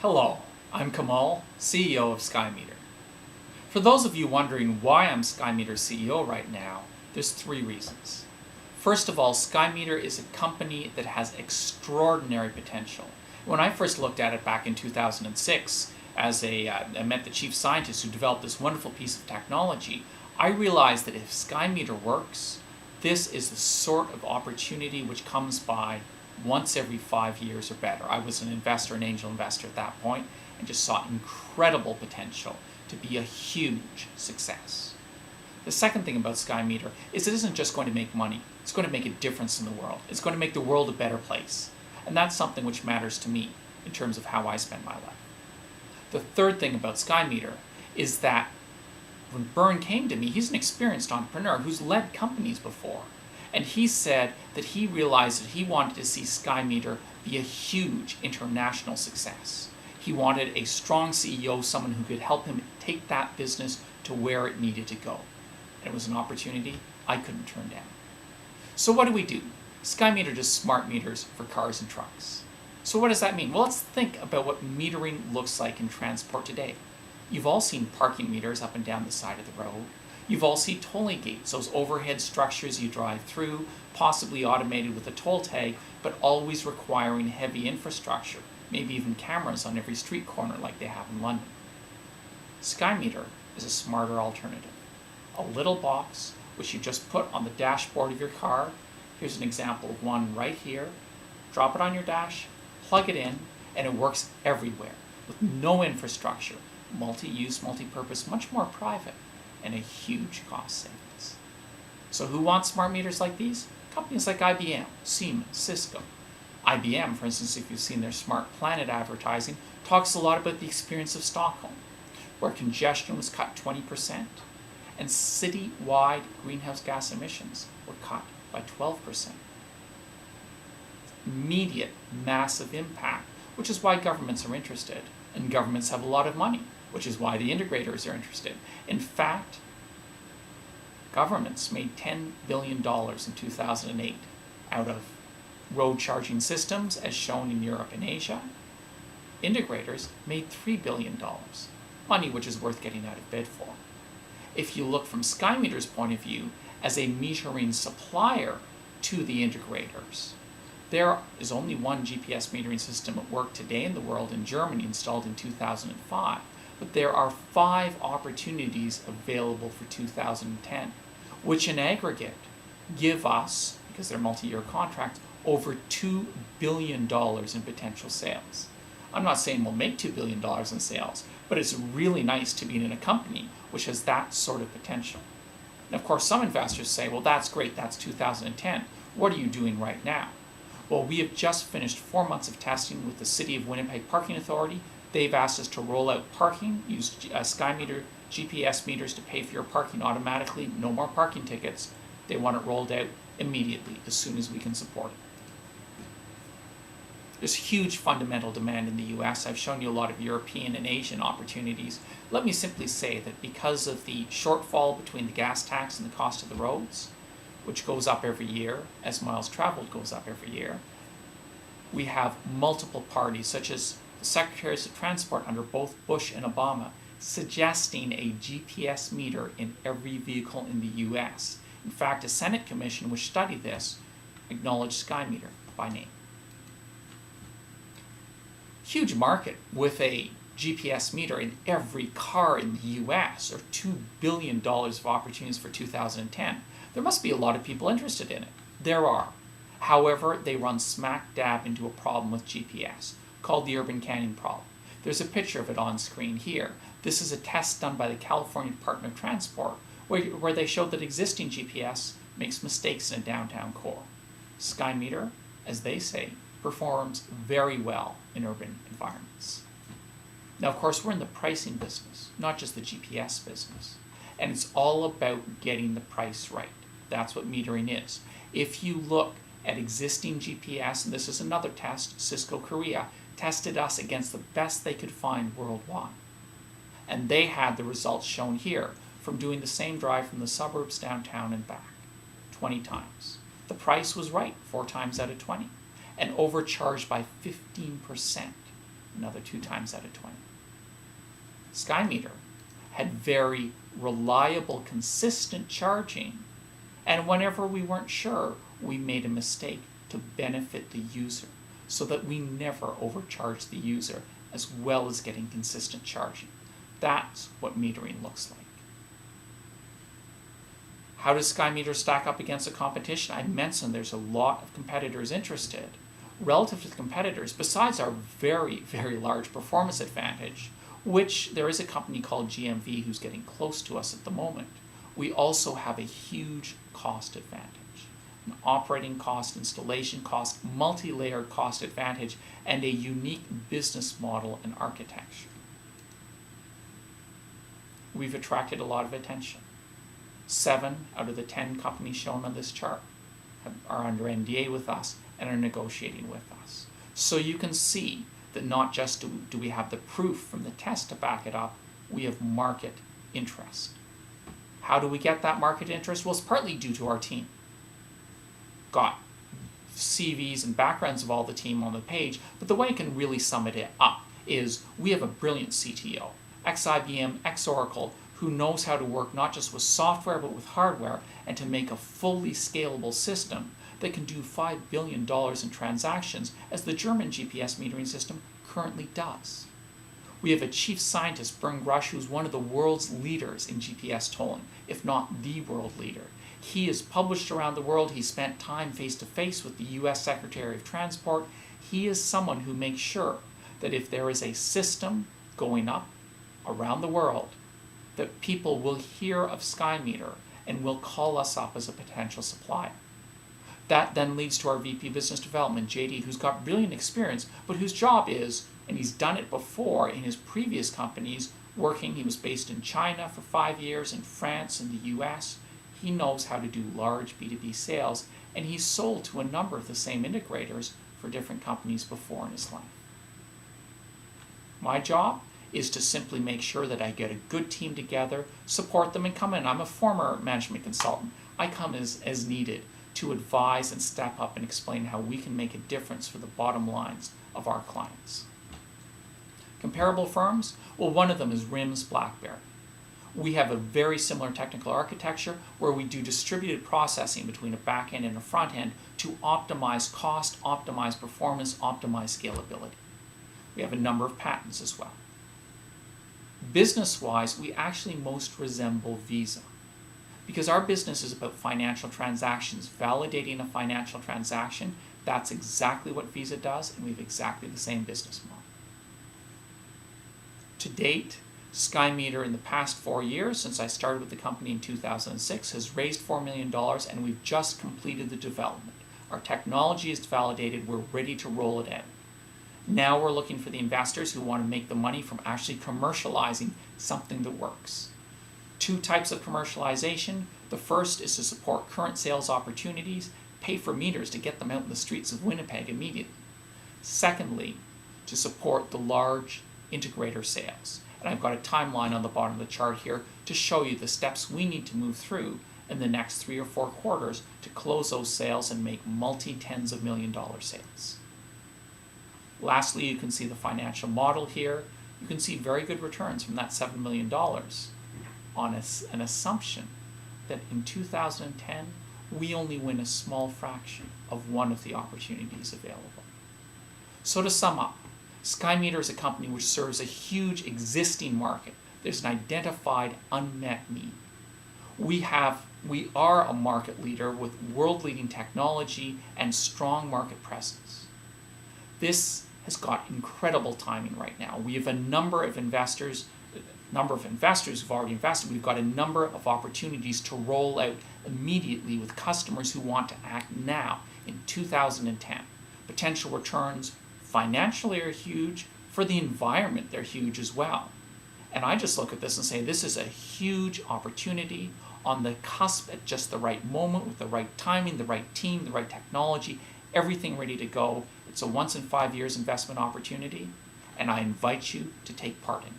Hello, I'm Kamal, CEO of Skymeter. For those of you wondering why I'm Skymeter's CEO right now, there's three reasons. First of all, Skymeter is a company that has extraordinary potential. When I first looked at it back in 2006, I met the chief scientist who developed this wonderful piece of technology, I realized that if Skymeter works, this is the sort of opportunity which comes by once every 5 years or better. I was an angel investor at that point, and just saw incredible potential to be a huge success. The second thing about Skymeter is it isn't just going to make money, it's going to make a difference in the world. It's going to make the world a better place. And that's something which matters to me in terms of how I spend my life. The third thing about Skymeter is that when Byrne came to me, he's an experienced entrepreneur who's led companies before. And he said that he realized that he wanted to see Skymeter be a huge international success. He wanted a strong CEO, someone who could help him take that business to where it needed to go. And it was an opportunity I couldn't turn down. So what do? Skymeter does smart meters for cars and trucks. So what does that mean? Well, let's think about what metering looks like in transport today. You've all seen parking meters up and down the side of the road. You've all seen tolling gates, those overhead structures you drive through, possibly automated with a toll tag, but always requiring heavy infrastructure, maybe even cameras on every street corner like they have in London. Skymeter is a smarter alternative. A little box which you just put on the dashboard of your car. Here's an example of one right here. Drop it on your dash, plug it in, and it works everywhere with no infrastructure. Multi-use, multi-purpose, much more private, and a huge cost savings. So who wants smart meters like these? Companies like IBM, Siemens, Cisco. IBM, for instance, if you've seen their Smart Planet advertising, talks a lot about the experience of Stockholm, where congestion was cut 20%, and city-wide greenhouse gas emissions were cut by 12%. Immediate, massive impact, which is why governments are interested, and governments have a lot of money, which is why the integrators are interested. In fact, governments made $10 billion in 2008 out of road charging systems, as shown in Europe and Asia. Integrators made $3 billion, money which is worth getting out of bed for. If you look from Skymeter's point of view as a metering supplier to the integrators, there is only one GPS metering system at work today in the world in Germany, installed in 2005. But there are 5 opportunities available for 2010, which in aggregate give us, because they're multi-year contracts, over $2 billion in potential sales. I'm not saying we'll make $2 billion in sales, but it's really nice to be in a company which has that sort of potential. And of course, some investors say, well, that's great, that's 2010. What are you doing right now? Well, we have just finished 4 months of testing with the City of Winnipeg Parking Authority. They've asked us to roll out parking, use Skymeter GPS meters to pay for your parking automatically, no more parking tickets. They want it rolled out immediately, as soon as we can support it. There's huge fundamental demand in the US. I've shown you a lot of European and Asian opportunities. Let me simply say that because of the shortfall between the gas tax and the cost of the roads, which goes up every year as miles traveled goes up every year, we have multiple parties, such as the Secretaries of Transport under both Bush and Obama, suggesting a GPS meter in every vehicle in the US. In fact, a Senate commission which studied this acknowledged Skymeter by name. Huge market with a GPS meter in every car in the US, or $2 billion of opportunities for 2010. There must be a lot of people interested in it. There are. However, they run smack dab into a problem with GPS, called the urban canyon problem. There's a picture of it on screen here. This is a test done by the California Department of Transport, where they showed that existing GPS makes mistakes in a downtown core. Skymeter, as they say, performs very well in urban environments. Now, of course, we're in the pricing business, not just the GPS business. And it's all about getting the price right. That's what metering is. If you look at existing GPS, and this is another test, Cisco Korea tested us against the best they could find worldwide. And they had the results shown here from doing the same drive from the suburbs downtown and back 20 times. The price was right 4 times out of 20 and overcharged by 15%. another 2 times out of 20. Skymeter had very reliable, consistent charging, and whenever we weren't sure, we made a mistake to benefit the user so that we never overcharge the user, as well as getting consistent charging. That's what metering looks like. How does Skymeter stack up against the competition? I mentioned there's a lot of competitors interested. Relative to the competitors, besides our very, very large performance advantage, which there is a company called GMV who's getting close to us at the moment, we also have a huge cost advantage. An operating cost, installation cost, multi-layered cost advantage, and a unique business model and architecture. We've attracted a lot of attention. 7 out of the 10 companies shown on this chart are under NDA with us and are negotiating with us. So you can see that not just do we have the proof from the test to back it up, we have market interest. How do we get that market interest? Well, it's partly due to our team. Got CVs and backgrounds of all the team on the page, but the way I can really sum it up is we have a brilliant CTO, ex-IBM, ex-Oracle, who knows how to work not just with software but with hardware, and to make a fully scalable system that can do $5 billion in transactions, as the German GPS metering system currently does. We have a chief scientist, Bernd Grusch, who's one of the world's leaders in GPS tolling, if not the world leader. He is published around the world. He spent time face-to-face with the US Secretary of Transport. He is someone who makes sure that if there is a system going up around the world, that people will hear of Skymeter and will call us up as a potential supplier. That then leads to our VP Business Development, JD, who's got brilliant experience, but whose job is, and he's done it before in his previous companies, he was based in China for 5 years, in France, in the US. He knows how to do large B2B sales, and he's sold to a number of the same integrators for different companies before in his life. My job is to simply make sure that I get a good team together, support them, and come in. I'm a former management consultant. I come as needed to advise and step up and explain how we can make a difference for the bottom lines of our clients. Comparable firms? Well, one of them is RIMS BlackBerry. We have a very similar technical architecture where we do distributed processing between a back end and a front end to optimize cost, optimize performance, optimize scalability. We have a number of patents as well. Business-wise, we actually most resemble Visa because our business is about financial transactions, validating a financial transaction. That's exactly what Visa does, and we have exactly the same business model. To date, Skymeter in the past 4 years, since I started with the company in 2006, has raised $4 million, and we've just completed the development. Our technology is validated, we're ready to roll it out. Now we're looking for the investors who want to make the money from actually commercializing something that works. 2 types of commercialization. The first is to support current sales opportunities, pay for meters to get them out in the streets of Winnipeg immediately. Secondly, to support the large integrator sales. And I've got a timeline on the bottom of the chart here to show you the steps we need to move through in the next 3 or 4 quarters to close those sales and make multi-tens of million-dollar sales. Lastly, you can see the financial model here. You can see very good returns from that $7 million on an assumption that in 2010, we only win a small fraction of one of the opportunities available. So to sum up, Skymeter is a company which serves a huge existing market. There's an identified unmet need. We are a market leader with world-leading technology and strong market presence. This has got incredible timing right now. We have a number of investors who've already invested. We've got a number of opportunities to roll out immediately with customers who want to act now in 2010. Potential returns financially are huge. For the environment, they're huge as well. And I just look at this and say this is a huge opportunity on the cusp at just the right moment with the right timing, the right team, the right technology, everything ready to go. It's a once in 5 years investment opportunity, and I invite you to take part in it.